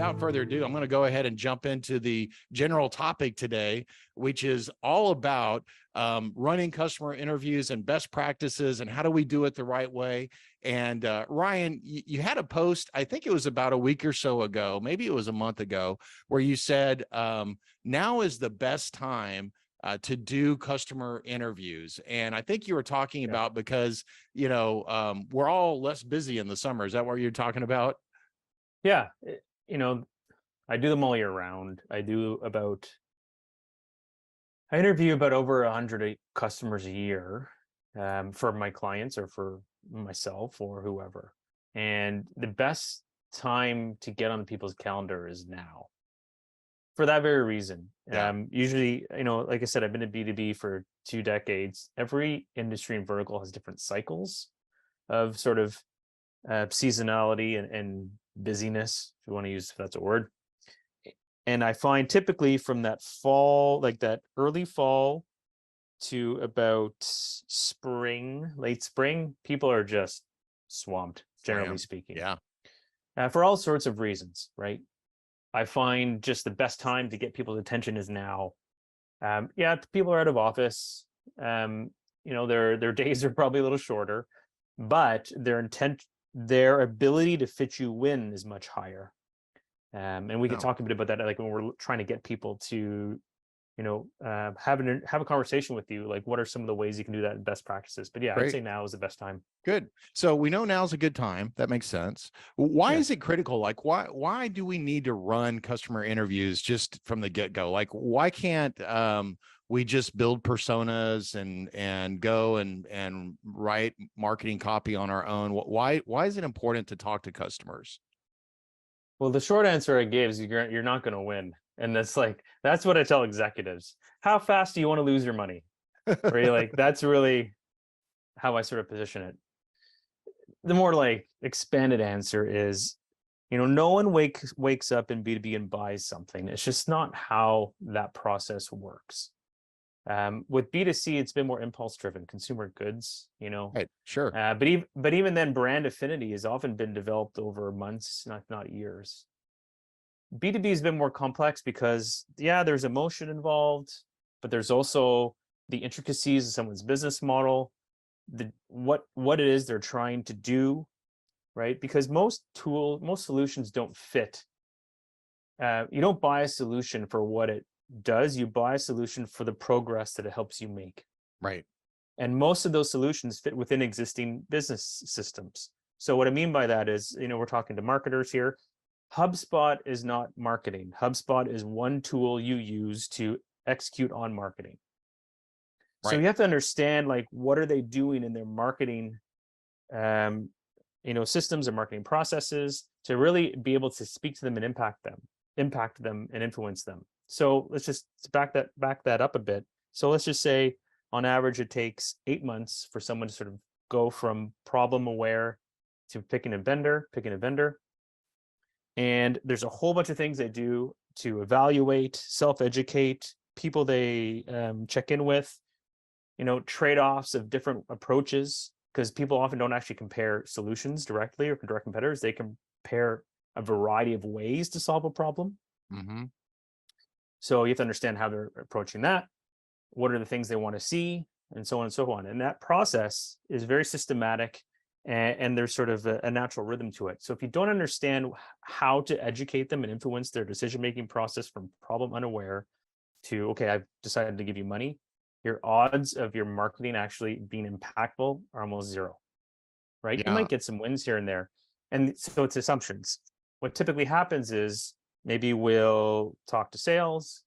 without further ado, I'm going to go ahead and jump into the general topic today, which is all about running customer interviews and best practices and how do we do it the right way. And Ryan, you had a post, I think it was about a week or so ago, maybe it was a month ago, where you said now is the best time to do customer interviews. And I think you were talking about because, we're all less busy in the summer. Is that what you're talking about? Yeah. I do them all year round. I interview about over 100 customers a year for my clients or for myself or whoever. And the best time to get on people's calendar is now for that very reason. Usually, like I said, I've been in B2B for 2 decades. Every industry and vertical has different cycles of sort of seasonality and busyness, if you want to use, if that's a word. And I find typically from that fall, like that early fall to about spring, late spring, people are just swamped, generally speaking. For all sorts of reasons, right? I find just the best time to get people's attention is now. People are out of office. Their days are probably a little shorter, but their ability to fit you in is much higher. And we can talk a bit about that, like when we're trying to get people to, have a conversation with you, like what are some of the ways you can do that in best practices? But Great. I'd say now is the best time. Good. So we know now's a good time. That makes sense. Why is it critical? Like why do we need to run customer interviews just from the get-go? Like why can't we just build personas and go and write marketing copy on our own? Why is it important to talk to customers? Well, the short answer I gave is you're not going to win. And that's what I tell executives. How fast do you want to lose your money? Right? That's really how I sort of position it. The more expanded answer is, no one wakes up in B2B and buys something. It's just not how that process works. With B2C, it's been more impulse driven, consumer goods, Right, sure. But even then, brand affinity has often been developed over months, not years. B2B has been more complex because there's emotion involved, but there's also the intricacies of someone's business model, what it is they're trying to do, right? Because most solutions don't fit. You don't buy a solution for what it does, you buy a solution for the progress that it helps you make. Right. And most of those solutions fit within existing business systems. So what I mean by that is, we're talking to marketers here. HubSpot is not marketing. HubSpot is one tool you use to execute on marketing. Right. So you have to understand, what are they doing in their marketing, systems or marketing processes to really be able to speak to them and impact them and influence them. So let's just back that up a bit. So let's just say on average, it takes 8 months for someone to sort of go from problem aware to picking a vendor. And there's a whole bunch of things they do to evaluate, self-educate, people they check in with, trade-offs of different approaches, because people often don't actually compare solutions directly or direct competitors. They compare a variety of ways to solve a problem. Mm-hmm. So you have to understand how they're approaching that. What are the things they want to see, and so on and so on. And that process is very systematic, and there's sort of a natural rhythm to it. So if you don't understand how to educate them and influence their decision-making process from problem unaware to, okay, I've decided to give you money, your odds of your marketing actually being impactful are almost zero, right? You might get some wins here and there. And so it's assumptions. What typically happens is maybe we'll talk to sales,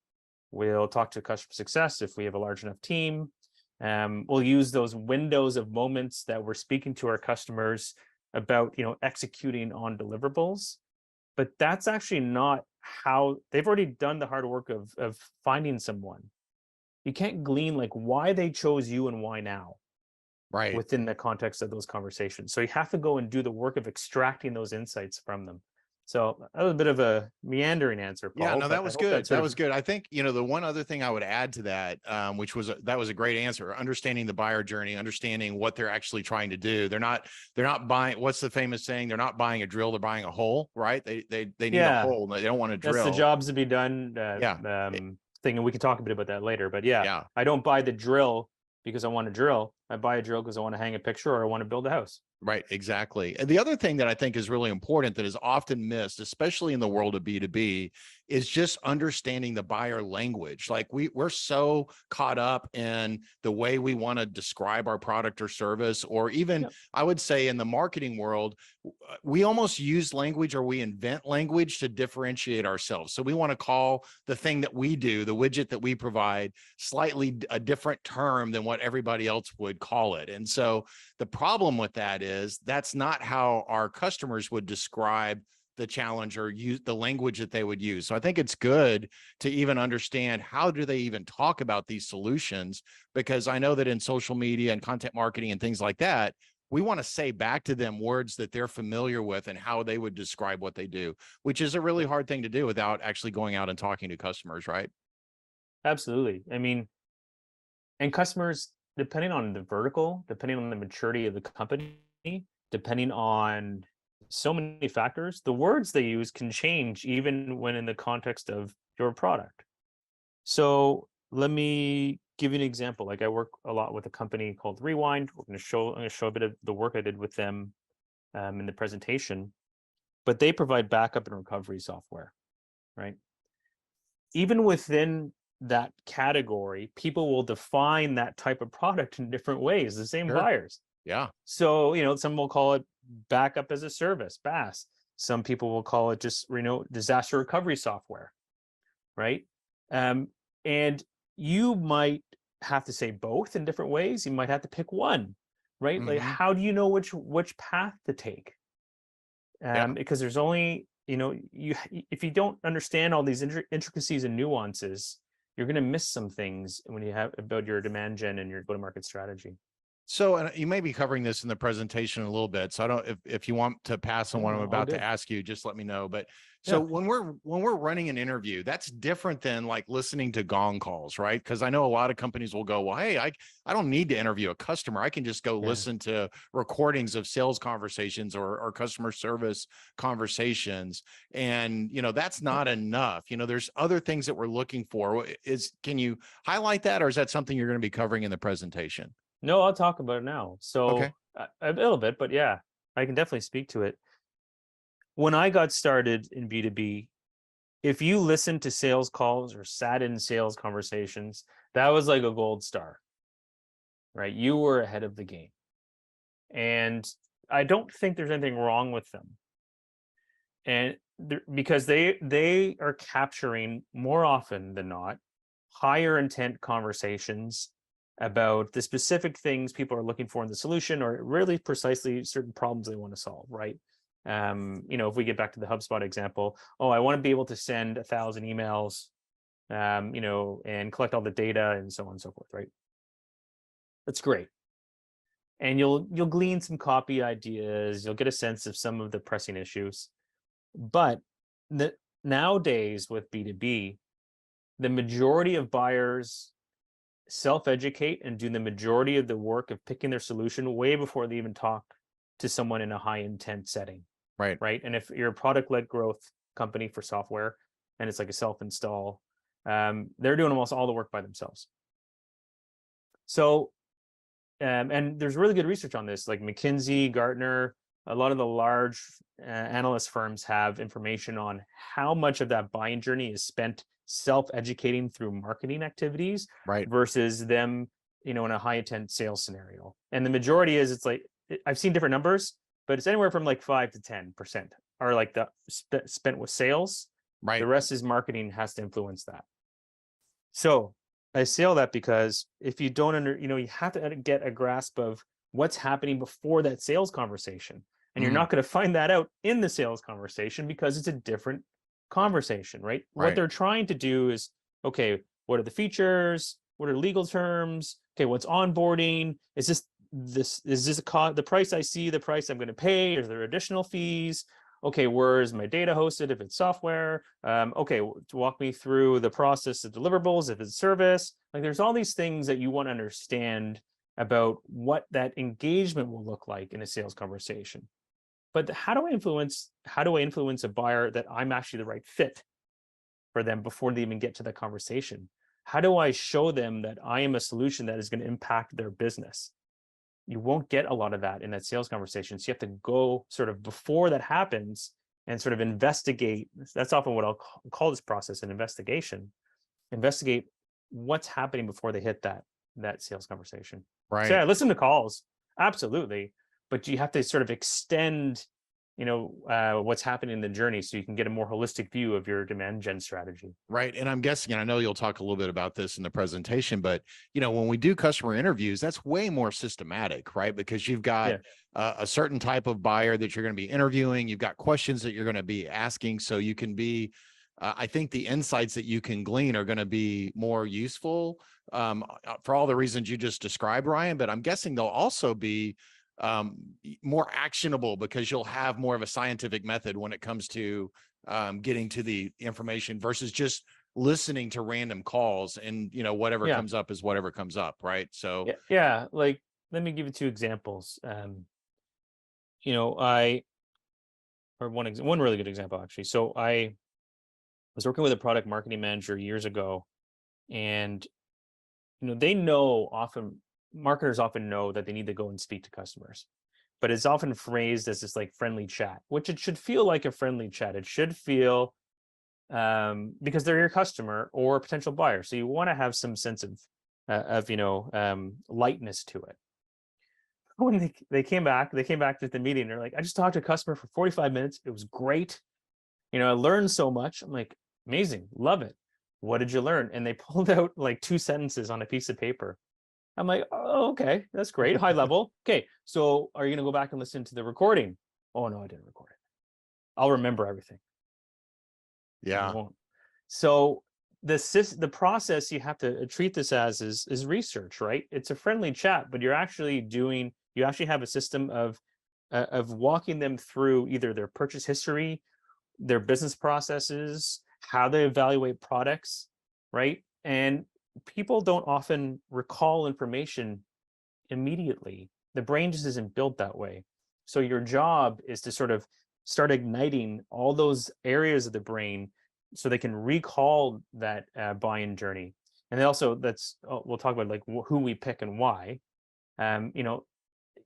we'll talk to customer success if we have a large enough team. We'll use those windows of moments that we're speaking to our customers about, executing on deliverables. But that's actually not how they've already done the hard work of finding someone. You can't glean why they chose you and why now, right, within the context of those conversations. So you have to go and do the work of extracting those insights from them. So that was a bit of a meandering answer, Yeah, Paul, no, but that I was hope that good. sort That of was good. I think, the one other thing I would add to that, which was that was a great answer, understanding the buyer journey, understanding what they're actually trying to do. They're not buying, what's the famous saying? They're not buying a drill, they're buying a hole, right? They need a yeah, hole. They don't want to that's the drill. jobs to be done Yeah. thing, and we can talk a bit about that later. But yeah, Yeah. I don't buy the drill because I want to drill. I buy a drill because I want to hang a picture or I want to build a house. Right, exactly. And the other thing that I think is really important that is often missed, especially in the world of B2B, is just understanding the buyer language. Like we're so caught up in the way we want to describe our product or service, or even Yep. I would say in the marketing world, we almost use language or we invent language to differentiate ourselves. So we want to call the thing that we do, the widget that we provide, slightly a different term than what everybody else would call it. And so the problem with that is that's not how our customers would describe the challenge or use the language that they would use. So I think it's good to even understand how do they even talk about these solutions, because I know that in social media and content marketing and things like that, we want to say back to them words that they're familiar with and how they would describe what they do, which is a really hard thing to do without actually going out and talking to customers, right? Absolutely. I mean, and customers, depending on the vertical, depending on the maturity of the company, depending on so many factors, the words they use can change even when in the context of your product. So let me give you an example. Like I work a lot with a company called Rewind. I'm going to show a bit of the work I did with them in the presentation, but they provide backup and recovery software, right? Even within that category, people will define that type of product in different ways, the same Sure. buyers. Yeah. So, some will call it backup as a service, BaaS. Some people will call it just, disaster recovery software, right? Um, and you might have to say both in different ways. You might have to pick one, right? Like, Mm-hmm. how do you know which path to take? Yeah. Because there's only, you if you don't understand all these intricacies and nuances, you're going to miss some things when you have about your demand gen and your go-to-market strategy. So, and you may be covering this in the presentation a little bit. So I don't, if you want to pass on No, what I'm no, all about to good. ask you, just let me know. But so Yeah, when we're running an interview, that's different than like listening to gong calls, right? Because I know a lot of companies will go, well, hey, I don't need to interview a customer. I can just go yeah. listen to recordings of sales conversations or customer service conversations. And that's not enough. There's other things that we're looking for. Can you highlight that, or is that something you're going to be covering in the presentation? No, I'll talk about it now. Okay. So a little bit, but yeah, I can definitely speak to it. When I got started in B2B, if you listened to sales calls or sat in sales conversations, that was like a gold star, right? You were ahead of the game. And I don't think there's anything wrong with them. And because they are capturing more often than not higher intent conversations about the specific things people are looking for in the solution, or really precisely certain problems they want to solve, right? If we get back to the HubSpot example, I want to be able to send 1,000 emails, and collect all the data and so on and so forth, right? That's great. And you'll glean some copy ideas, you'll get a sense of some of the pressing issues. But nowadays with B2B, the majority of buyers self-educate and do the majority of the work of picking their solution way before they even talk to someone in a high intent setting, Right. right? And if you're a product-led growth company for software and it's like a self-install, they're doing almost all the work by themselves. So, and there's really good research on this, like McKinsey, Gartner, a lot of the large analyst firms have information on how much of that buying journey is spent self-educating through marketing activities Right. versus them, in a high intent sales scenario. And the majority is, it's like, I've seen different numbers, but it's anywhere from like 5 to 10% are like the spent with sales. The Right. rest is marketing has to influence that. So I say all that because if you don't you have to get a grasp of what's happening before that sales conversation. And you're Mhm. not going to find that out in the sales conversation because it's a different conversation, right? What Right. they're trying to do is, okay, what are the features? What are legal terms? Okay, what's onboarding? Is this the price I see, the price I'm going to pay? Is there additional fees? okay, where is my data hosted if it's software? Okay, walk me through the process of deliverables if it's service. Like there's all these things that you want to understand about what that engagement will look like in a sales conversation. But how do I influence a buyer that I'm actually the right fit for them before they even get to the conversation? How do I show them that I am a solution that is going to impact their business? You won't get a lot of that in that sales conversation. So you have to go sort of before that happens and sort of investigate. That's often what I'll call this process an investigation. Investigate what's happening before they hit that sales conversation. So Right. yeah, listen to calls, absolutely, but you have to sort of extend, what's happening in the journey so you can get a more holistic view of your demand gen strategy. Right. And I'm guessing, and I know you'll talk a little bit about this in the presentation, but when we do customer interviews, that's way more systematic, right? Because you've got Yeah, a certain type of buyer that you're going to be interviewing. You've got questions that you're going to be asking. So you can be, I think the insights that you can glean are going to be more useful for all the reasons you just described, Ryan. But I'm guessing they'll also be more actionable because you'll have more of a scientific method when it comes to getting to the information versus just listening to random calls and whatever yeah, comes up is whatever comes up, right? So yeah, yeah. Like, let me give you two examples. I or one really good example actually. So I was working with a product marketing manager years ago, and they know often marketers often know that they need to go and speak to customers, but it's often phrased as this like friendly chat, which it should feel like a friendly chat. It should feel because they're your customer or a potential buyer, so you want to have some sense of lightness to it. When they came back to the meeting, they're like, I just talked to a customer for 45 minutes, it was great. I learned so much. I'm like, amazing, love it. What did you learn? And they pulled out like two sentences on a piece of paper. I'm like, oh, okay, that's great, high level. Okay, so are you gonna go back and listen to the recording? Oh no, I didn't record it. I'll remember everything. No, you yeah, won't. So the process you have to treat this as is research, right? It's a friendly chat, but you actually have a system of walking them through either their purchase history, their business processes, how they evaluate products, right? And people don't often recall information immediately. The brain just isn't built that way. So your job is to sort of start igniting all those areas of the brain so they can recall that buy-in journey. And then also we'll talk about like who we pick and why. Um, you know,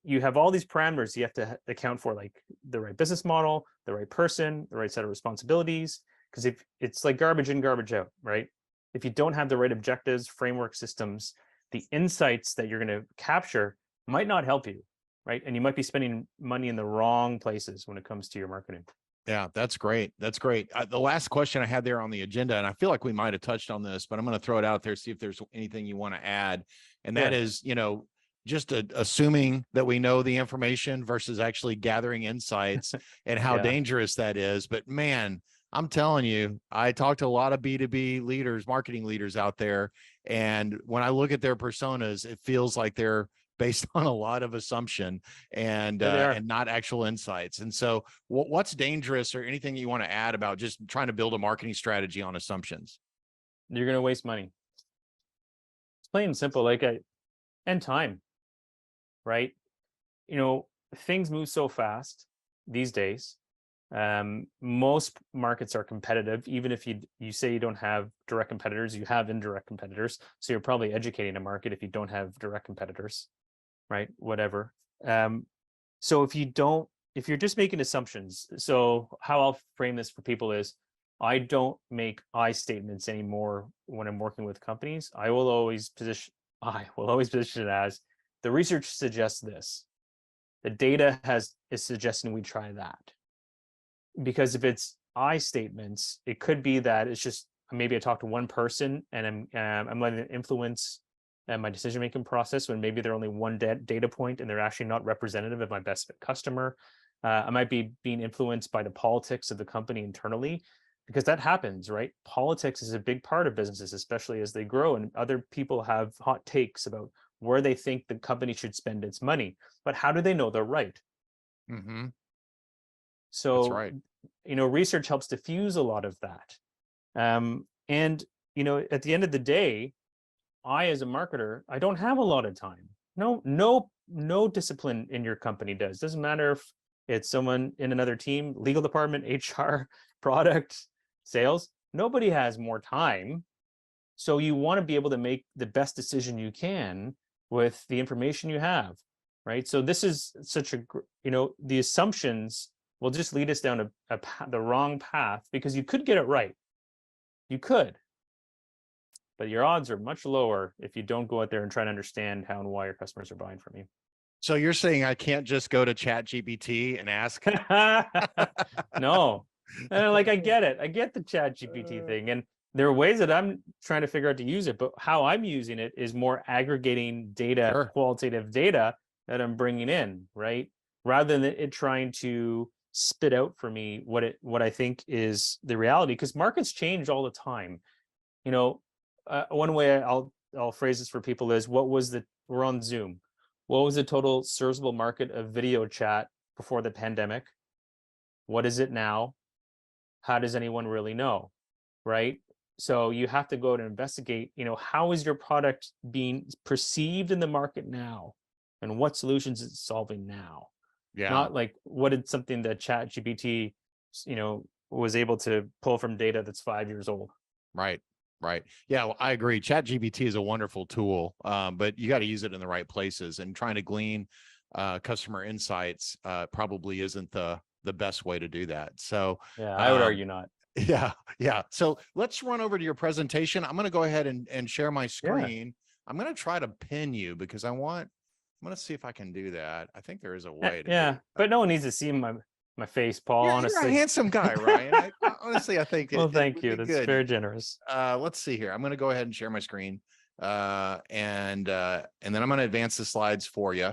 you have all these parameters you have to account for, like the right business model, the right person, the right set of responsibilities. Because if it's like garbage in, garbage out, right? If you don't have the right objectives, framework, systems, the insights that you're going to capture might not help you, right? And you might be spending money in the wrong places when it comes to your marketing. yeah, that's great. That's great. The last question I had there on the agenda, and I feel like we might have touched on this, but I'm going to throw it out there, see if there's anything you want to add. And that Yeah, is, just assuming that we know the information versus actually gathering insights and how yeah, dangerous that is. But man, I'm telling you, I talk to a lot of B2B leaders, marketing leaders out there. And when I look at their personas, it feels like they're based on a lot of assumption yeah, they are. and not actual insights. And so what's dangerous or anything you want to add about just trying to build a marketing strategy on assumptions? You're going to waste money. It's plain and simple, and time, right? Things move so fast these days. Most markets are competitive. Even if you say you don't have direct competitors, you have indirect competitors. So you're probably educating a market if you don't have direct competitors, right? Whatever. Um, so if you're just making assumptions, so how I'll frame this for people is, I don't make I statements anymore when I'm working with companies. I will always position it as the research suggests this. The data is suggesting we try that. Because if it's I statements, it could be that it's just maybe I talked to one person and I'm letting it influence my decision making process when maybe they're only one data point and they're actually not representative of my best fit customer. I might be being influenced by the politics of the company internally, because that happens, right? Politics is a big part of businesses, especially as they grow, and other people have hot takes about where they think the company should spend its money. But how do they know they're right? Mm-hmm. So, right. research helps diffuse a lot of that. And, at the end of the day, I, as a marketer, I don't have a lot of time. No discipline in your company does. Doesn't matter if it's someone in another team, legal department, HR, product, sales. Nobody has more time. So you want to be able to make the best decision you can with the information you have, right? So this is such a, the assumptions will just lead us down the wrong path, because you could get it right. You could, but your odds are much lower if you don't go out there and try to understand how and why your customers are buying from you. So you're saying I can't just go to ChatGPT and ask? No. Like, I get it. I get the ChatGPT thing. And there are ways that I'm trying to figure out to use it, but how I'm using it is more aggregating data, Sure. qualitative data that I'm bringing in, right? Rather than it trying to spit out for me what I think is the reality, because markets change all the time. One way I'll phrase this for people is, we're on Zoom. What was the total serviceable market of video chat before the pandemic? What is it now? How does anyone really know? Right? So you have to go out and investigate, how is your product being perceived in the market now? And what solutions is it solving now? Yeah. Not like, what did something that ChatGPT, was able to pull from data that's 5 years old. Right. Right. Yeah, well, I agree. ChatGPT is a wonderful tool, but you got to use it in the right places, and trying to glean customer insights probably isn't the best way to do that. So yeah, I would argue not. Yeah. Yeah. So let's run over to your presentation. I'm going to go ahead and share my screen. I'm going to try to pin you because I'm going to see if I can do that. I think there is a way to do it. But no one needs to see my face, Paul. Honestly, you're a handsome guy, Ryan. Honestly, I think well, thank would you. be That's good. very generous. Let's see here. I'm going to go ahead and share my screen, and then I'm going to advance the slides for you.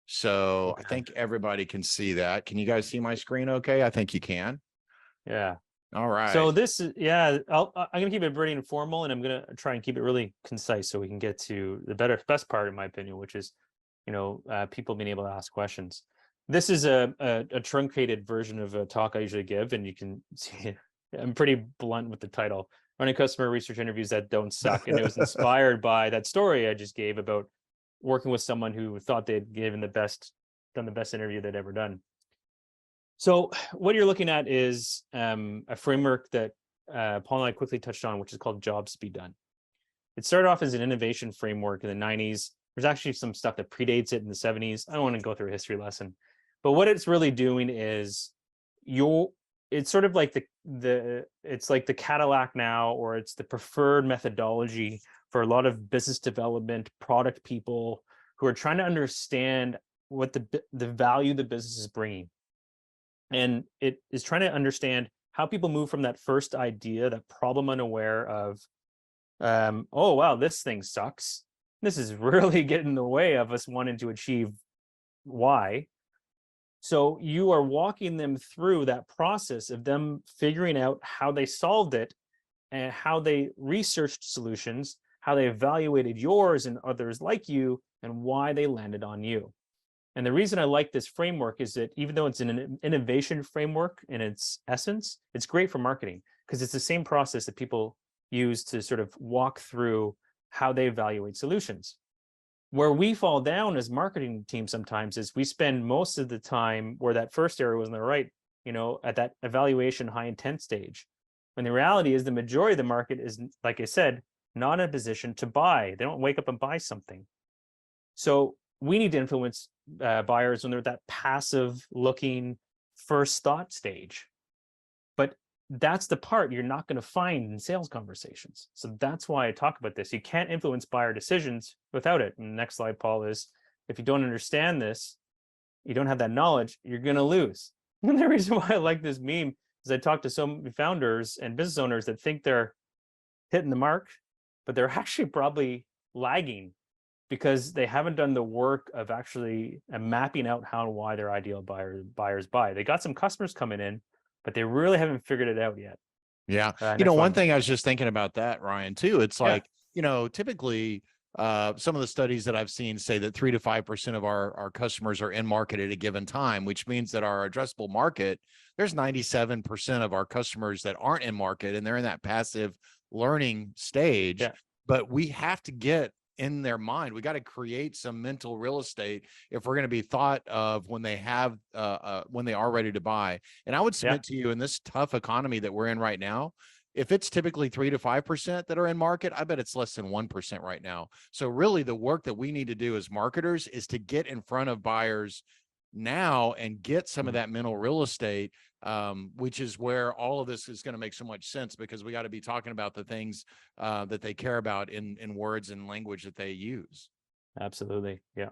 So Okay. I think everybody can see that. Can you guys see my screen? Okay, I think you can. Yeah. All right. So this is, I'm going to keep it very informal, and I'm going to try and keep it really concise so we can get to the best part, in my opinion, which is, people being able to ask questions. This is a truncated version of a talk I usually give, and you can see I'm pretty blunt with the title: Running Customer Research Interviews That Don't Suck. And it was inspired by that story I just gave about working with someone who thought they'd done the best interview they'd ever done. So what you're looking at is a framework that Paul and I quickly touched on, which is called Jobs to Be Done. It started off as an innovation framework in the 90s. There's actually some stuff that predates it in the 70s. I don't want to go through a history lesson, but what it's really doing is it's sort of like it's like the Cadillac now, or it's the preferred methodology for a lot of business development, product people who are trying to understand what the value the business is bringing. And it is trying to understand how people move from that first idea, that problem unaware of, oh, wow, this thing sucks. This is really getting in the way of us wanting to achieve Y. So you are walking them through that process of them figuring out how they solved it, and how they researched solutions, how they evaluated yours and others like you, and why they landed on you. And the reason I like this framework is that even though it's an innovation framework in its essence, it's great for marketing, because it's the same process that people use to sort of walk through how they evaluate solutions. Where we fall down as marketing team sometimes is we spend most of the time where that first area was on the right, at that evaluation high intent stage. When the reality is the majority of the market is, like I said, not in a position to buy. They don't wake up and buy something. So we need to influence buyers when they're at that passive looking first thought stage. But that's the part you're not going to find in sales conversations. So that's why I talk about this. You can't influence buyer decisions without it. And the next slide, Paul, is if you don't understand this, you don't have that knowledge, you're going to lose. And the reason why I like this meme is I talk to so many founders and business owners that think they're hitting the mark, but they're actually probably lagging because they haven't done the work of actually mapping out how and why their ideal buyers buy. They got some customers coming in, but they really haven't figured it out yet. Yeah. One thing I was just thinking about that, Ryan, too, it's like, typically some of the studies that I've seen say that 3 to 5% of our customers are in market at a given time, which means that our addressable market, there's 97% of our customers that aren't in market, and they're in that passive learning stage. Yeah. But we have to get in their mind. We got to create some mental real estate if we're going to be thought of when they have when they are ready to buy. And I would submit to you, in this tough economy that we're in right now, if it's typically 3 to 5% that are in market, I bet it's less than 1% right now. So really the work that we need to do as marketers is to get in front of buyers now and get some of that mental real estate, which is where all of this is going to make so much sense, because we got to be talking about the things that they care about in words and language that they use. Absolutely. Yeah.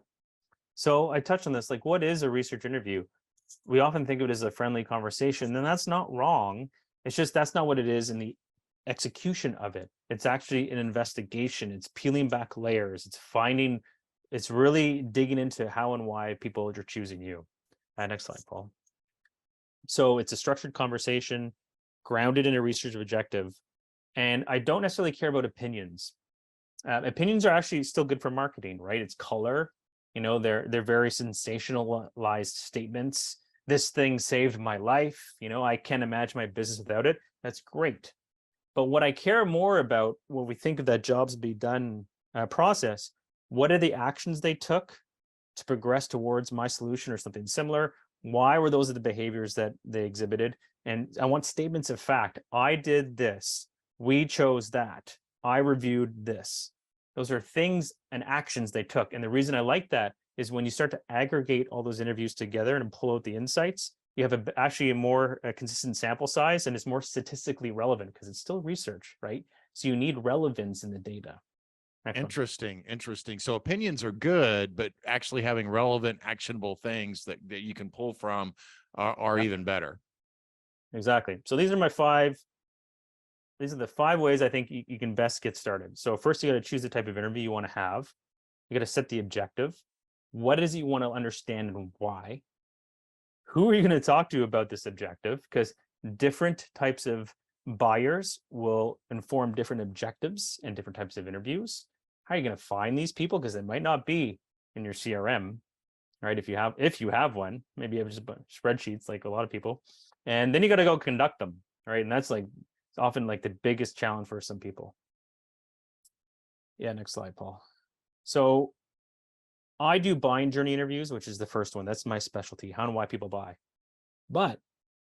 So I touched on this, like, what is a research interview? We often think of it as a friendly conversation, and that's not wrong. It's just that's not what it is in the execution of it. It's actually an investigation. It's peeling back layers. It's really digging into how and why people are choosing you. Next slide, Paul. So it's a structured conversation grounded in a research objective. And I don't necessarily care about opinions. Opinions are actually still good for marketing, right? It's color. They're very sensationalized statements. This thing saved my life. I can't imagine my business without it. That's great. But what I care more about when we think of that jobs be done process, what are the actions they took to progress towards my solution or something similar? Why were those the behaviors that they exhibited? And I want statements of fact. I did this. We chose that. I reviewed this. Those are things and actions they took. And the reason I like that is when you start to aggregate all those interviews together and pull out the insights, you have actually a more consistent sample size, and it's more statistically relevant because it's still research, right? So you need relevance in the data. Interesting. So opinions are good, but actually having relevant, actionable things that you can pull from are even better. Exactly. So these are the 5 ways I think you can best get started. So first, you got to choose the type of interview you want to have. You got to set the objective. What is it you want to understand and why? Who are you going to talk to about this objective? Because different types of buyers will inform different objectives and different types of interviews. How are you going to find these people? Because it might not be in your CRM, right? If you have one, maybe you have just spreadsheets like a lot of people. And then you got to go conduct them, right? And that's like often like the biggest challenge for some people. Yeah, next slide, Paul. So I do buying journey interviews, which is the first one. That's my specialty, how and why people buy. But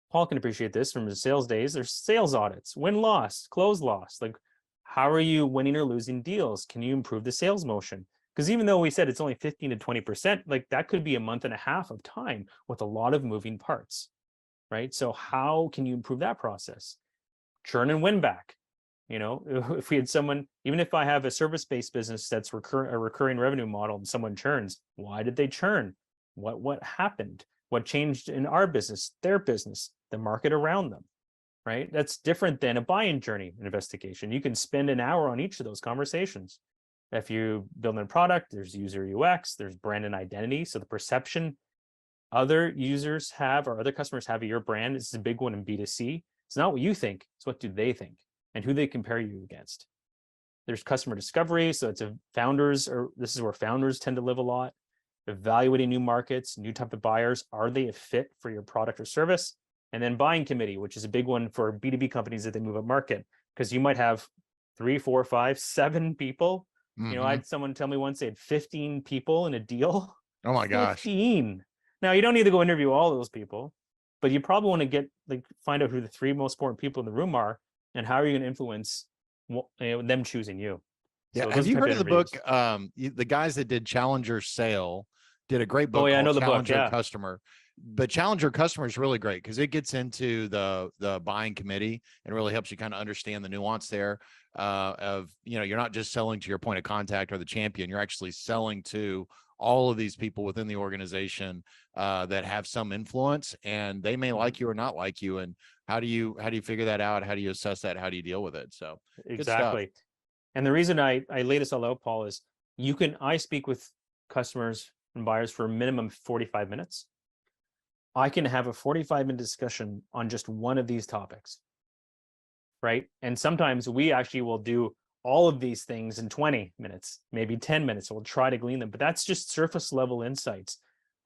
Paul can appreciate this from his sales days. There's sales audits, win-loss, close-loss. Like, how are you winning or losing deals? Can you improve the sales motion? Because even though we said it's only 15 to 20%, like that could be a month and a half of time with a lot of moving parts, right? So how can you improve that process? Churn and win back. If we had someone, even if I have a service-based business that's a recurring revenue model and someone churns, why did they churn? What happened? What changed in our business, their business, the market around them, right? That's different than a buying journey investigation. You can spend an hour on each of those conversations. If you build a product, there's user UX, there's brand and identity. So the perception other users have or other customers have of your brand is a big one in B2C. It's not what you think, it's what do they think and who they compare you against. There's customer discovery. So it's this is where founders tend to live a lot. Evaluating new markets, new type of buyers. Are they a fit for your product or service? And then buying committee, which is a big one for B2B companies that they move up market, because you might have 3, 4, 5, 7 people. I had someone tell me once they had 15 people in a deal. Oh my gosh. 15. Now you don't need to go interview all of those people, but you probably want to find out who the 3 most important people in the room are and how are you going to influence them choosing you. Yeah. So have you heard of the book? interviews. The guys that did Challenger Sale did a great book Oh yeah, I called know the book. Challenger Yeah. Customer. But Challenger Customer is really great because it gets into the buying committee and really helps you kind of understand the nuance there of, you're not just selling to your point of contact or the champion, you're actually selling to all of these people within the organization that have some influence, and they may like you or not like you. And how do you figure that out? How do you assess that? How do you deal with it? So Exactly. And the reason I lay this all out, Paul, is I speak with customers and buyers for a minimum of 45 minutes. I can have a 45-minute discussion on just one of these topics, right? And sometimes we actually will do all of these things in 20 minutes, maybe 10 minutes. We'll try to glean them, but that's just surface level insights.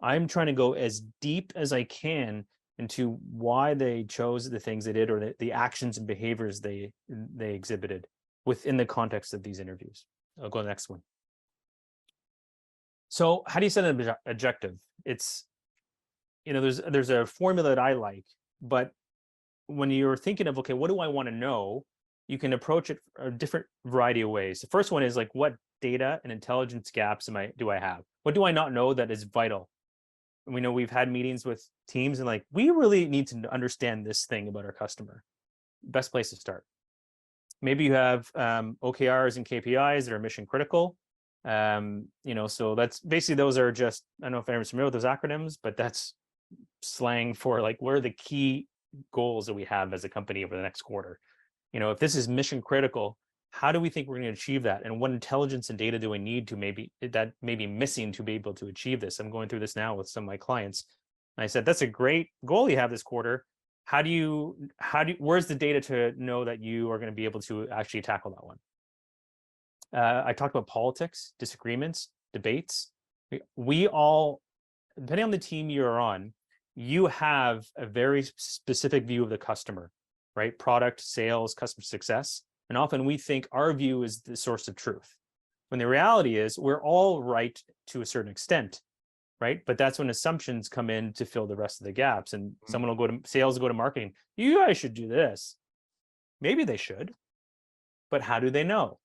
I'm trying to go as deep as I can into why they chose the things they did, or the actions and behaviors they exhibited within the context of these interviews. I'll go to the next one. So how do you set an objective? It's, there's a formula that I like, but when you're thinking of, okay, what do I want to know? You can approach it a different variety of ways. The first one is like, what data and intelligence gaps do I have? What do I not know that is vital? And we know we've had meetings with teams and like, we really need to understand this thing about our customer. Best place to start. Maybe you have OKRs and KPIs that are mission critical. So that's basically, those are just, I don't know if anyone's familiar with those acronyms, but that's slang for like, what are the key goals that we have as a company over the next quarter? If this is mission critical, how do we think we're going to achieve that? And what intelligence and data do we need to maybe missing to be able to achieve this? I'm going through this now with some of my clients. And I said, that's a great goal you have this quarter. Where's the data to know that you are going to be able to actually tackle that one? I talked about politics, disagreements, debates. We all, depending on the team you're on, you have a very specific view of the customer, right? Product, sales, customer success. And often we think our view is the source of truth, when the reality is we're all right to a certain extent, right? But that's when assumptions come in to fill the rest of the gaps. And someone will go to sales, go to marketing. You guys should do this. Maybe they should, but how do they know?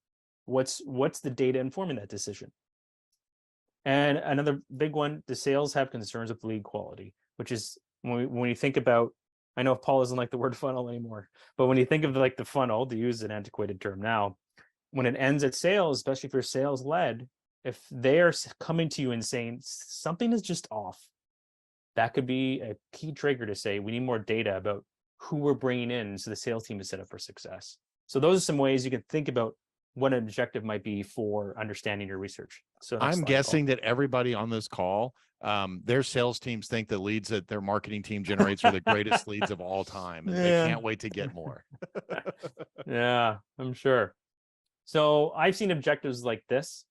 What's the data informing that decision? And another big one, the sales have concerns with lead quality, which is when you think about, I know Paul doesn't like the word funnel anymore, but when you think of like the funnel, to use an antiquated term now, when it ends at sales, especially if you're sales led, if they are coming to you and saying something is just off, that could be a key trigger to say, we need more data about who we're bringing in so the sales team is set up for success. So those are some ways you can think about what an objective might be for understanding your research. So I'm guessing that everybody on this call, their sales teams think the leads that their marketing team generates are the greatest leads of all time, and they can't wait to get more. Yeah, I'm sure. So I've seen objectives like this.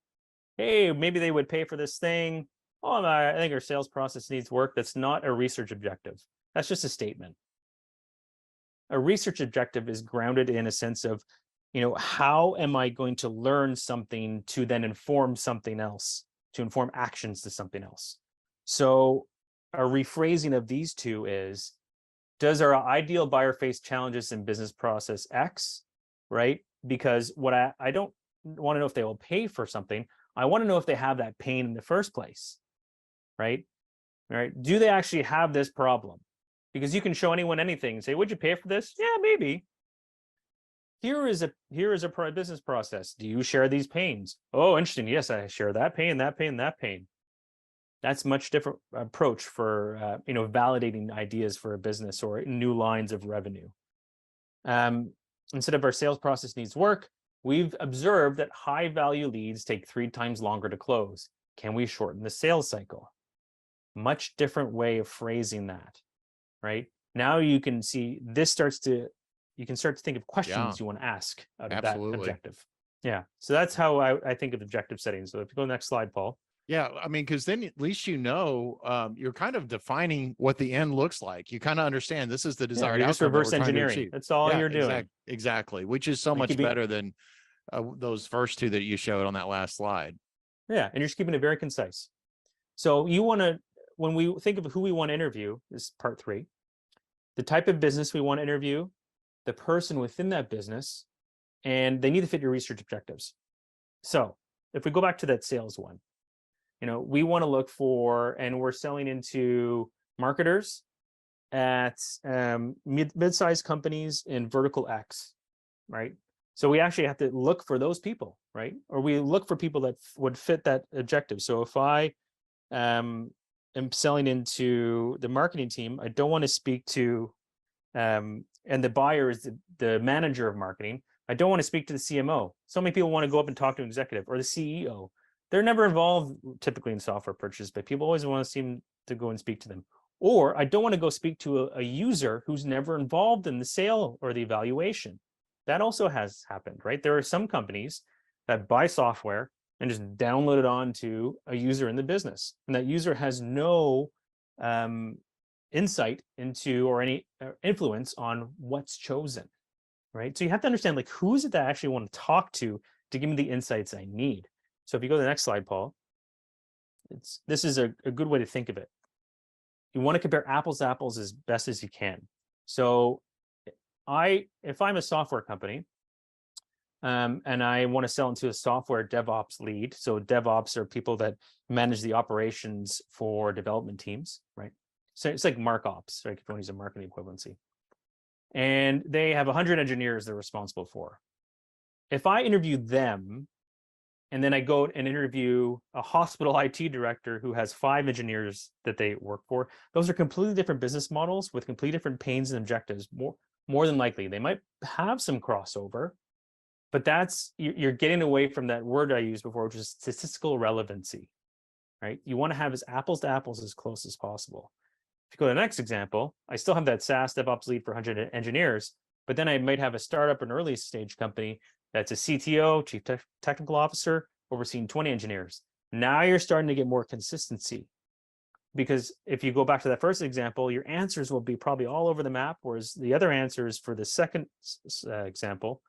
Hey, maybe they would pay for this thing. Oh, I think our sales process needs work. That's not a research objective. That's just a statement. A research objective is grounded in a sense of, how am I going to learn something to then inform something else, to inform actions to something else? So a rephrasing of these two is, does our ideal buyer face challenges in business process X, right? Because what I don't want to know if they will pay for something. I want to know if they have that pain in the first place, right? All right. Do they actually have this problem? Because you can show anyone anything and say, would you pay for this? Yeah, maybe. Here is a business process. Do you share these pains? Oh, interesting. Yes, I share that pain, that pain, that pain. That's much different approach for validating ideas for a business or new lines of revenue. Instead of our sales process needs work, we've observed that high value leads take 3 times longer to close. Can we shorten the sales cycle? Much different way of phrasing that, right? Now you can see you can start to think of questions you want to ask out of that objective. Yeah. So that's how I think of objective setting. So if you go to the next slide, Paul. Yeah, I mean, because then at least you're kind of defining what the end looks like. You kind of understand this is the desired outcome. Just reverse engineering. That's all you're doing. Exactly, which is so much better than those first two that you showed on that last slide. Yeah, and you're just keeping it very concise. So you want to, when we think of who we want to interview, this is part 3, the type of business we want to interview, the person within that business, and they need to fit your research objectives. So if we go back to that sales one, we want to look for, and we're selling into marketers at mid-sized companies in vertical X, right? So we actually have to look for those people, right? Or we look for people that would fit that objective. So if I am selling into the marketing team, I don't want to speak to and the buyer is the manager of marketing. I don't want to speak to the CMO. So many people want to go up and talk to an executive or the CEO. They're never involved typically in software purchase, but people always want to seem to go and speak to them. Or I don't want to go speak to a user who's never involved in the sale or the evaluation. That also has happened, right? There are some companies that buy software and just download it onto a user in the business, and that user has no insight into or any influence on what's chosen, right? So you have to understand, like, who is it that I actually want to talk to give me the insights I need. So if you go to the next slide, Paul, this is a good way to think of it. You want to compare apples to apples as best as you can. So if I'm a software company, and I want to sell into a software DevOps lead. So DevOps are people that manage the operations for development teams, right? So it's like MarkOps, right? If you want to use a marketing equivalency. And they have 100 engineers they're responsible for. If I interview them, and then I go and interview a hospital IT director who has 5 engineers that they work for, those are completely different business models with completely different pains and objectives. More than likely, they might have some crossover, but you're getting away from that word I used before, which is statistical relevancy, right? You want to have as apples to apples as close as possible. If you go to the next example, I still have that SaaS DevOps lead for 100 engineers, but then I might have a startup, an early stage company that's a CTO, chief technical officer, overseeing 20 engineers. Now you're starting to get more consistency, because if you go back to that first example, your answers will be probably all over the map, whereas the other answers for the second example,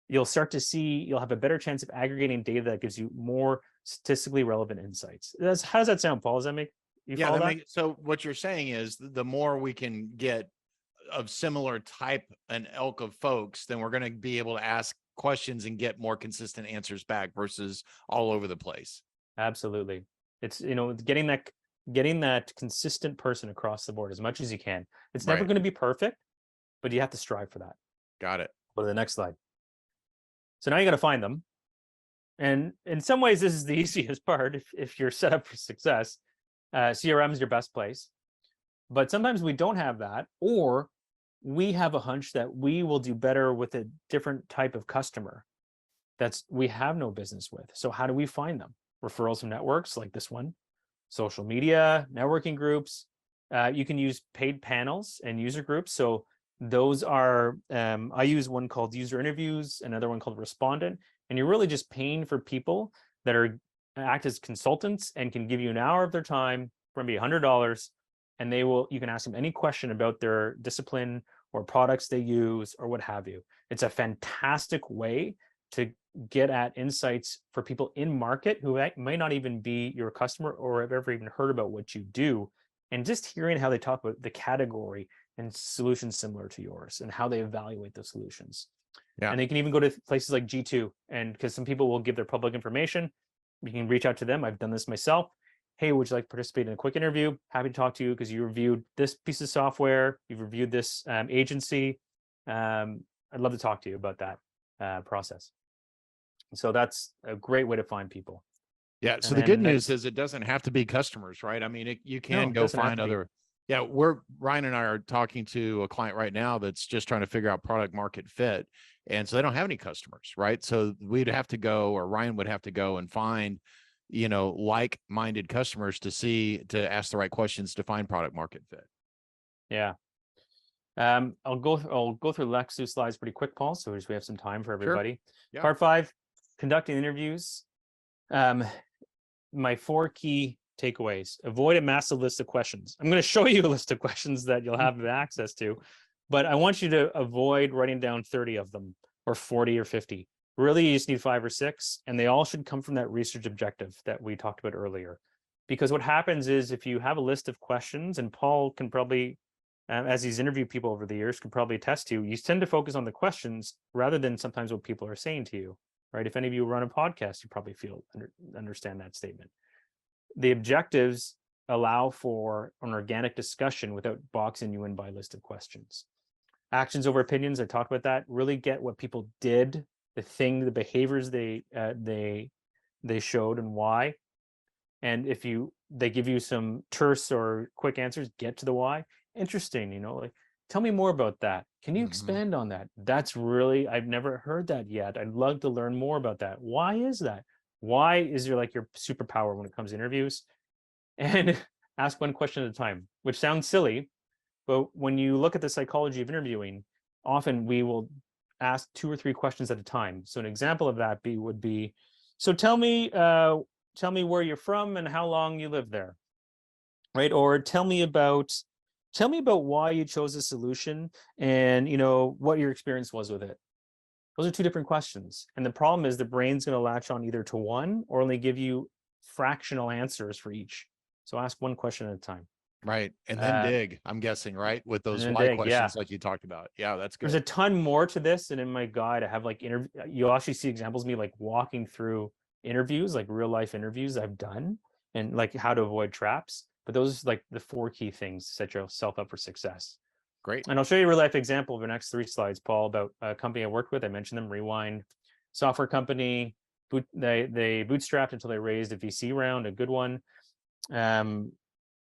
you'll start to see, you'll have a better chance of aggregating data that gives you more statistically relevant insights. How does that sound, Paul? Does that make you follow that? So what you're saying is the more we can get of similar type and ilk of folks, then we're going to be able to ask questions and get more consistent answers back versus all over the place. Absolutely. It's, getting that consistent person across the board as much as you can. It's never Right. going to be perfect, but you have to strive for that. Got it. Go to the next slide. So now you got to find them. And in some ways, this is the easiest part if you're set up for success. CRM is your best place. But sometimes we don't have that, or we have a hunch that we will do better with a different type of customer we have no business with. So how do we find them? Referrals from networks like this one, social media, networking groups. You can use paid panels and user groups. So those are, I use one called user interviews, another one called respondent. And you're really just paying for people that act as consultants and can give you an hour of their time for maybe $100. And you can ask them any question about their discipline or products they use or what have you. It's a fantastic way to get at insights for people in market who may not even be your customer or have ever even heard about what you do. And just hearing how they talk about the category and solutions similar to yours and how they evaluate those solutions. Yeah. And they can even go to places like G2, and because some people will give their public information, you can reach out to them. I've done this myself. Hey, would you like to participate in a quick interview? Happy to talk to you because you reviewed this piece of software, you've reviewed this agency. I'd love to talk to you about that process. So that's a great way to find people. Yeah. So the good news is it doesn't have to be customers, right? I mean, you can go find other. Yeah, Ryan and I are talking to a client right now that's just trying to figure out product market fit. And so they don't have any customers, right? So we'd have to go, or Ryan would have to go and find, like-minded customers to ask the right questions to find product market fit. Yeah. I'll go through the next 2 slides pretty quick, Paul. So we have some time for everybody. Sure. Yeah. Part 5, conducting interviews. My 4 key takeaways: avoid a massive list of questions. I'm going to show you a list of questions that you'll have access to, but I want you to avoid writing down 30 of them or 40 or 50. Really, you just need 5 or 6, and they all should come from that research objective that we talked about earlier. Because what happens is, if you have a list of questions, and Paul can probably, as he's interviewed people over the years, can probably attest to, you tend to focus on the questions rather than sometimes what people are saying to you, right? If any of you run a podcast, you probably understand that statement. The objectives allow for an organic discussion without boxing you in by a list of questions. Actions over opinions, I talked about that. Really get what people did, the behaviors they showed and why. And if they give you some terse or quick answers, get to the why. Interesting, like, tell me more about that. Can you expand on that? That's really, I've never heard that yet. I'd love to learn more about that. Why is that? Why is your superpower when it comes to interviews? And ask one question at a time, which sounds silly, but when you look at the psychology of interviewing, often we will ask 2 or 3 questions at a time. So an example of that would be, so tell me where you're from and how long you live there, right? Or tell me about why you chose a solution and what your experience was with it. Those are 2 different questions. And the problem is the brain's going to latch on either to one or only give you fractional answers for each. So ask one question at a time. Right. And then dig, I'm guessing, right? With And those then why dig, yeah. questions like you talked about. Yeah, that's There's good. a ton more to this, and in my guide, I have like you'll actually see examples of me like walking through interviews, like real life interviews I've done, and like how to avoid traps. But those are like the 4 key things to set yourself up for success. Great. And I'll show you a real life example of the next 3 slides, Paul, about a company I worked with. I mentioned them, Rewind software company. They bootstrapped until they raised a VC round, a good one.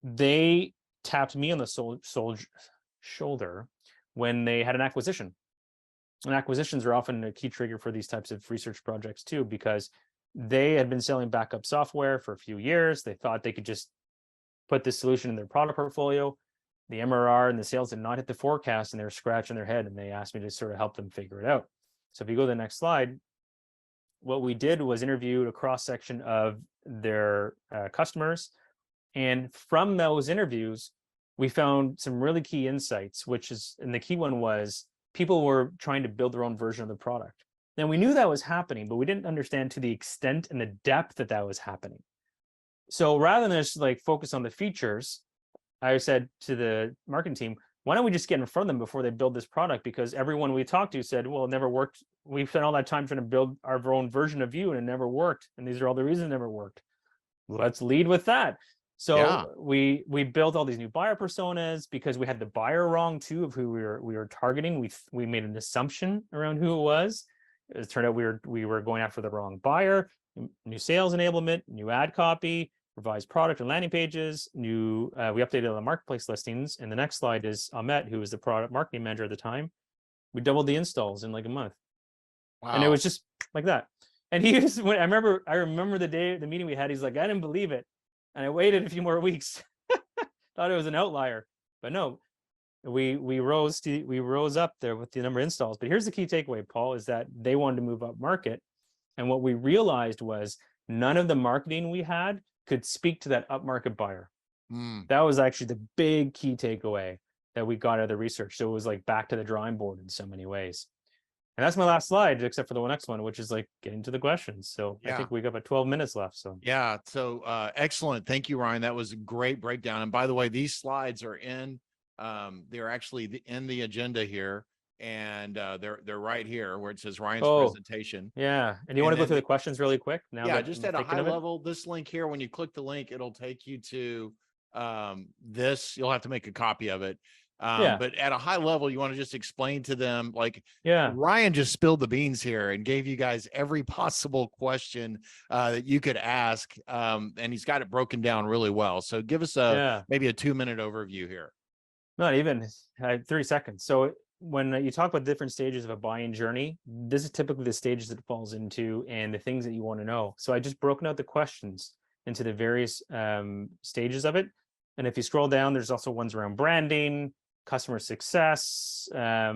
They tapped me on the shoulder when they had an acquisition. And acquisitions are often a key trigger for these types of research projects too, because they had been selling backup software for a few years. They thought they could just put this solution in their product portfolio. The MRR and the sales did not hit the forecast, and they were scratching their head, and they asked me to sort of help them figure it out. So if you go to the next slide, what we did was interviewed a cross section of their customers. And from those interviews, we found some really key insights, and the key one was people were trying to build their own version of the product. Now, we knew that was happening, but we didn't understand to the extent and the depth that that was happening. So rather than just like focus on the features, I said to the marketing team, why don't we just get in front of them before they build this product? Because everyone we talked to said, well, it never worked. We spent all that time trying to build our own version of you, and it never worked. And these are all the reasons it never worked. Let's lead with that. Yeah. So we built all these new buyer personas because we had the buyer wrong too of who we were targeting. We made an assumption around who it was. It turned out we were going after the wrong buyer. New sales enablement, new ad copy, revised product and landing pages, we updated the marketplace listings. And the next slide is Ahmet, who was the product marketing manager at the time. We doubled the installs in like a month. Wow. And it was just like that. And I remember the meeting we had, he's like, I didn't believe it. And I waited a few more weeks. Thought it was an outlier, but no, we rose up there with the number of installs. But here's the key takeaway, Paul, is that they wanted to move up market. And what we realized was none of the marketing we had could speak to that upmarket buyer. That was actually the big key takeaway that we got out of the research. So it was like back to the drawing board in so many ways. And that's my last slide, except for the next one, which is like getting to the questions. So I think we got about 12 minutes left. So yeah. So excellent. Thank you, Ryan. That was a great breakdown. And by the way, these slides are they're actually in the agenda here. And they're right here where it says Ryan's presentation. Yeah. And you want to go through the questions really quick? Yeah, just at a high level, this link here, when you click the link, it'll take you to this. You'll have to make a copy of it. But at a high level, you want to just explain to them, like, Ryan just spilled the beans here and gave you guys every possible question that you could ask. And he's got it broken down really well. So give us maybe a 2-minute overview here. Not even 30 seconds. So when you talk about different stages of a buying journey, this is typically the stages that it falls into and the things that you want to know. So I just broken out the questions into the various stages of it. And if you scroll down, there's also ones around branding, customer success. I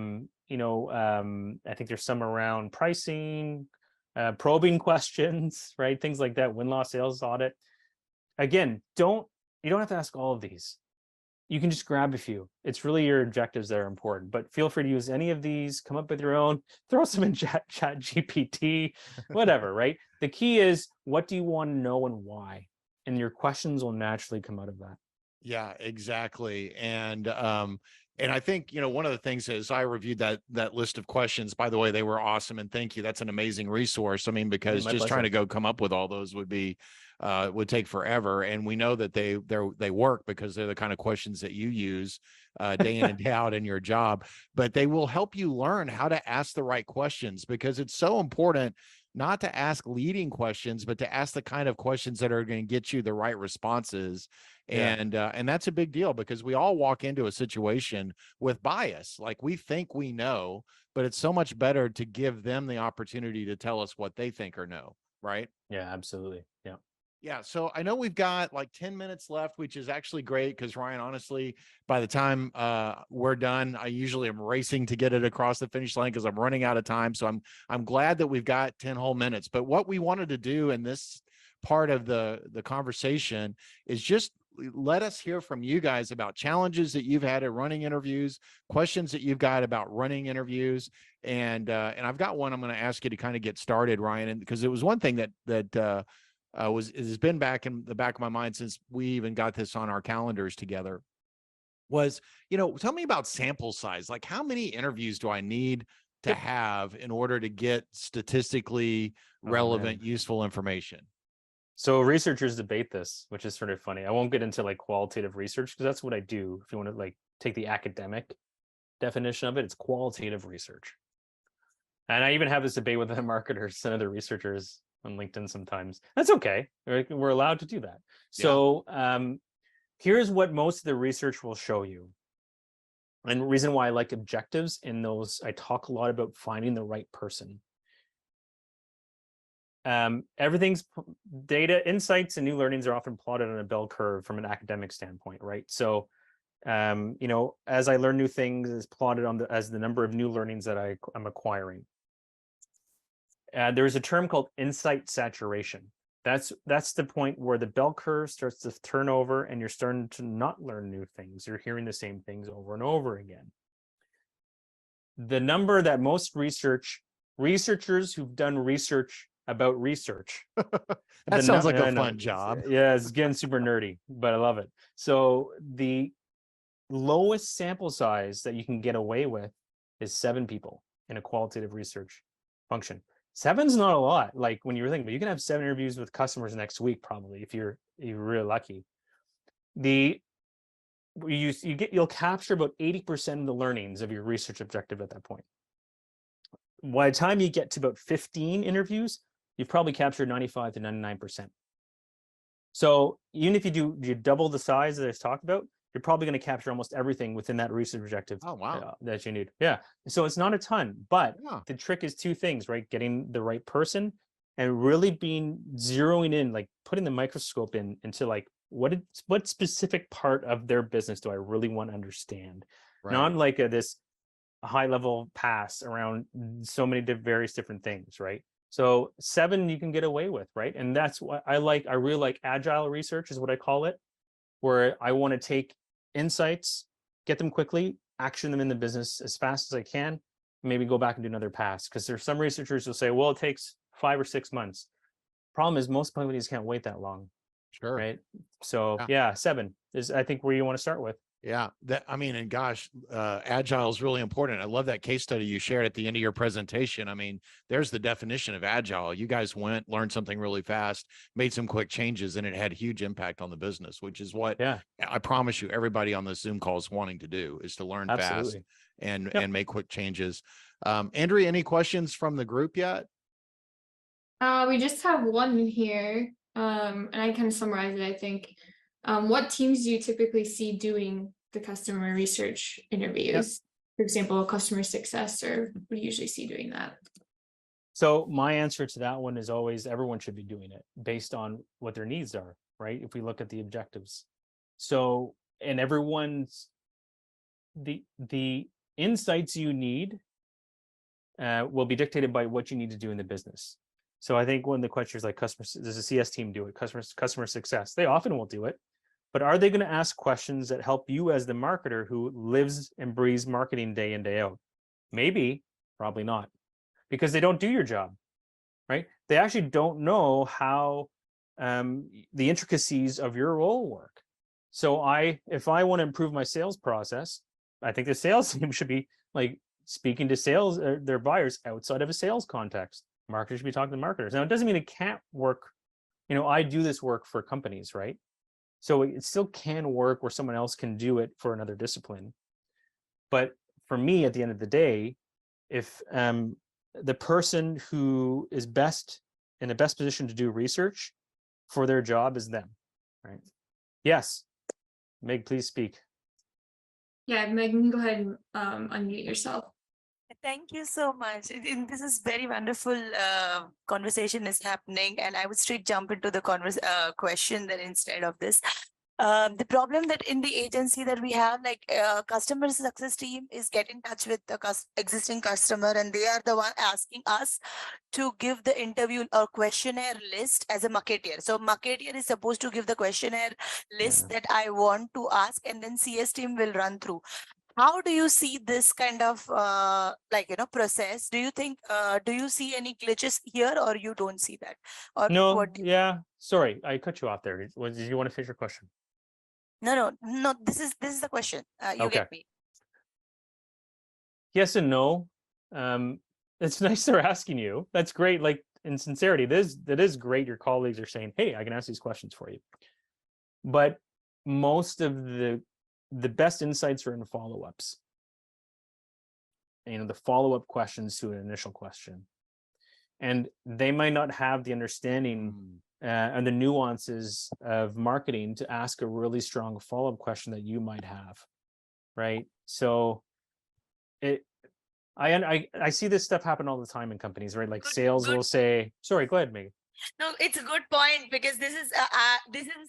think there's some around pricing, probing questions, right? Things like that, win-loss sales audit. Again, you don't have to ask all of these. You can just grab a few. It's really your objectives that are important, but feel free to use any of these, come up with your own, throw some in chat GPT, whatever, right? The key is, what do you want to know and why? And your questions will naturally come out of that. Yeah, exactly. And I think, one of the things is I reviewed that list of questions. By the way, they were awesome. And thank you. That's an amazing resource. I mean, because just trying to go come up with all those would take forever. And we know that they work because they're the kind of questions that you use day in and day out in your job, but they will help you learn how to ask the right questions, because it's so important not to ask leading questions, but to ask the kind of questions that are going to get you the right responses. And that's a big deal, because we all walk into a situation with bias. Like, we think we know, but it's so much better to give them the opportunity to tell us what they think or know. Right. Yeah, absolutely. Yeah. Yeah, so I know we've got like 10 minutes left, which is actually great because Ryan, honestly, by the time we're done, I usually am racing to get it across the finish line because I'm running out of time. So I'm glad that we've got 10 whole minutes. But what we wanted to do in this part of the conversation is just let us hear from you guys about challenges that you've had at running interviews, questions that you've got about running interviews, and I've got one I'm going to ask you to kind of get started, Ryan, and because it was one thing that has been back in the back of my mind since we even got this on our calendars together was, tell me about sample size. Like, how many interviews do I need to Yep. have in order to get statistically relevant, useful information? So researchers debate this, which is sort of funny. I won't get into like qualitative research because that's what I do. If you want to like take the academic definition of it, it's qualitative research. And I even have this debate with the marketers and other researchers on LinkedIn sometimes. That's okay. We're allowed to do that. So here's what most of the research will show you. And the reason why I like objectives in those, I talk a lot about finding the right person. Everything's data, insights, and new learnings are often plotted on a bell curve from an academic standpoint, right? So, as I learn new things, is plotted on as the number of new learnings that I'm acquiring. There is a term called insight saturation. That's the point where the bell curve starts to turn over and you're starting to not learn new things. You're hearing the same things over and over again. The number that most researchers who've done research about research. That sounds like a fun job. Yeah, it's getting super nerdy, but I love it. So the lowest sample size that you can get away with is 7 people in a qualitative research function. 7's not a lot. Like when you were thinking, but you can have 7 interviews with customers next week, probably, if you're really lucky. You'll capture about 80% of the learnings of your research objective at that point. By the time you get to about 15 interviews, you've probably captured 95 to 99%. So even if you double the size that I talked about, you're probably going to capture almost everything within that research objective. Oh, wow. That you need. Yeah. So it's not a ton, but the trick is 2 things, right? Getting the right person and really zeroing in, like putting the microscope into like, what specific part of their business do I really want to understand? Right. Not like this high level pass around so many various different things, right? So 7 you can get away with, right? And that's what I like. I really like agile research is what I call it, where I want to take insights, get them quickly, action them in the business as fast as I can, maybe go back and do another pass. Because there's some researchers who say, well, it takes 5 or 6 months. Problem is most companies can't wait that long. Sure. Right. So yeah, 7 is I think where you want to start with. Yeah, and gosh, agile is really important. I love that case study you shared at the end of your presentation. I mean, there's the definition of agile. You guys learned something really fast, made some quick changes, and it had huge impact on the business, which is what I promise you, everybody on this Zoom call is wanting to do, is to learn fast and make quick changes. Andrea, any questions from the group yet? We just have one here, and I kind of summarize it, I think. What teams do you typically see doing the customer research interviews? For example, customer success, or what do you usually see doing that? So my answer to that one is always everyone should be doing it based on what their needs are, right? If we look at the objectives. So, and everyone's, the insights you need will be dictated by what you need to do in the business. So I think one of the questions like does a CS team do it? Customer success, they often will do it. But are they going to ask questions that help you as the marketer who lives and breathes marketing day in, day out? Maybe, probably not, because they don't do your job, right? They actually don't know how the intricacies of your role work. So if I want to improve my sales process, I think the sales team should be like speaking to their buyers outside of a sales context. Marketers should be talking to marketers. Now, it doesn't mean it can't work. I do this work for companies, right? So it still can work where someone else can do it for another discipline. But for me, at the end of the day, if the person who is in the best position to do research for their job is them, right? Yes, Meg, please speak. Yeah, Meg, you can go ahead and unmute yourself. Thank you so much. This is very wonderful conversation is happening, and I would straight jump into the question that instead of this. The problem that in the agency that we have, like customer success team is get in touch with the existing customer, and they are the one asking us to give the interview or questionnaire list as a marketeer. So marketeer is supposed to give the questionnaire list that I want to ask, and then CS team will run through. How do you see this kind of process? Do you think do you see any glitches here, or you don't see that? Or No, what? yeah. Sorry, I cut you off there. Did you want to finish your question? No. This is the question. You Okay. get me. Yes and no. It's nice they're asking you. That's great. Like, in sincerity, that is great. Your colleagues are saying, "Hey, I can ask these questions for you." But most of the best insights are in follow-ups. The follow-up questions to an initial question, and they might not have the understanding and the nuances of marketing to ask a really strong follow-up question that you might have, right? So I see this stuff happen all the time in companies, right? Like sales will say, sorry, go ahead, Megan. No, it's a good point, because this is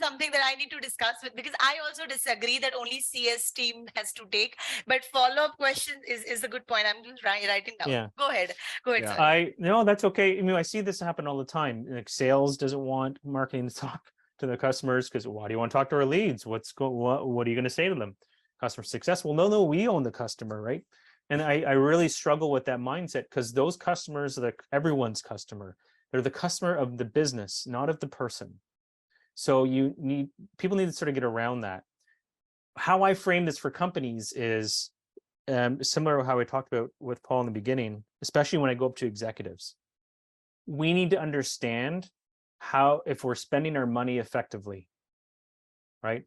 something that I need to discuss with, because I also disagree that only CS team has to take, but follow-up question is a good point. I'm just writing down. Yeah. Go ahead. Yeah. Sorry. No, that's okay. I see this happen all the time. Like sales doesn't want marketing to talk to the customers because why do you want to talk to our leads? What are you going to say to them? Customer success. Well, no, we own the customer, right? And I really struggle with that mindset, because those customers are everyone's customer. They're the customer of the business, not of the person. So people need to sort of get around that. How I frame this for companies is similar to how I talked about with Paul in the beginning, especially when I go up to executives. We need to understand if we're spending our money effectively, right?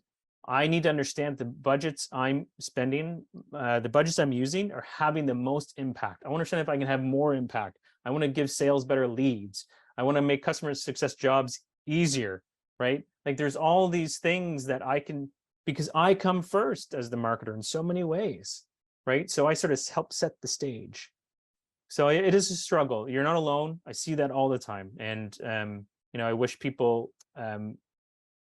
I need to understand the budgets I'm spending, the budgets I'm using are having the most impact. I want to understand if I can have more impact. I want to give sales better leads. I want to make customer success jobs easier, right? Like there's all these things that I can, because I come first as the marketer in so many ways, right? So I sort of help set the stage. So it is a struggle. You're not alone. I see that all the time. And, I wish people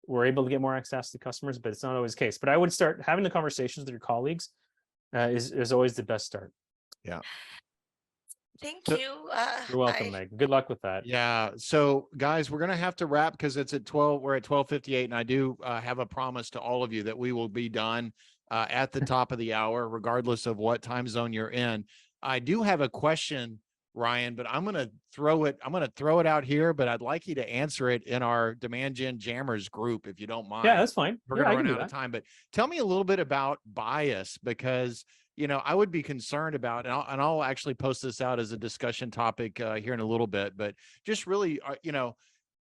were able to get more access to customers, but it's not always the case. But I would start having the conversations with your colleagues is always the best start. Yeah. Thank you. You're welcome, Meg. Good luck with that. Yeah. So guys, we're going to have to wrap because it's at 12. We're at 12:58. And I do have a promise to all of you that we will be done at the top of the hour, regardless of what time zone you're in. I do have a question, Ryan, but I'm going to throw it out here, but I'd like you to answer it in our Demand Gen Jammers group, if you don't mind. Yeah, that's fine. We're going to run out of time, but tell me a little bit about bias, because I would be concerned about, and I'll actually post this out as a discussion topic here in a little bit, but just really,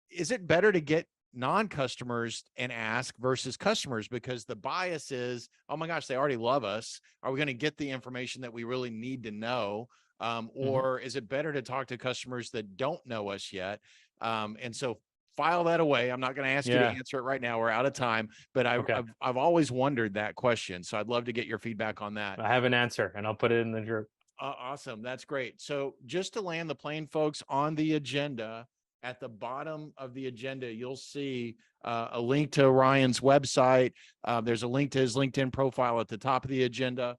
is it better to get non-customers and ask versus customers? Because the bias is, oh my gosh, they already love us. Are we going to get the information that we really need to know? Or is it better to talk to customers that don't know us yet? And so file that away. I'm not going to ask you to answer it right now. We're out of time, but I've always wondered that question. So I'd love to get your feedback on that. I have an answer and I'll put it in the group. Awesome. That's great. So just to land the plane, folks, on the agenda, at the bottom of the agenda, you'll see a link to Ryan's website. There's a link to his LinkedIn profile at the top of the agenda.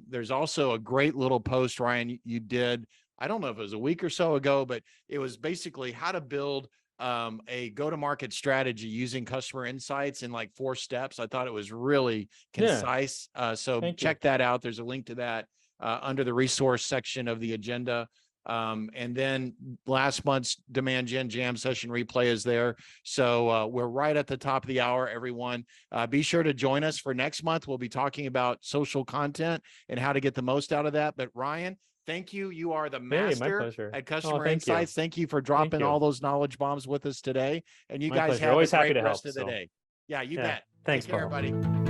There's also a great little post, Ryan, you did, I don't know if it was a week or so ago, but it was basically how to build a go-to-market strategy using customer insights in like 4 steps. I thought it was really concise. So check that out. There's a link to that under the resource section of the agenda. And then last month's Demand Gen Jam session replay is there. So we're right at the top of the hour, everyone. Be sure to join us for next month. We'll be talking about social content and how to get the most out of that. But Ryan, thank you. You are the master at Customer Insights. Thank you for dropping all those knowledge bombs with us today. And you guys have a great rest of the day. Yeah, you bet. Thanks, Take care, everybody.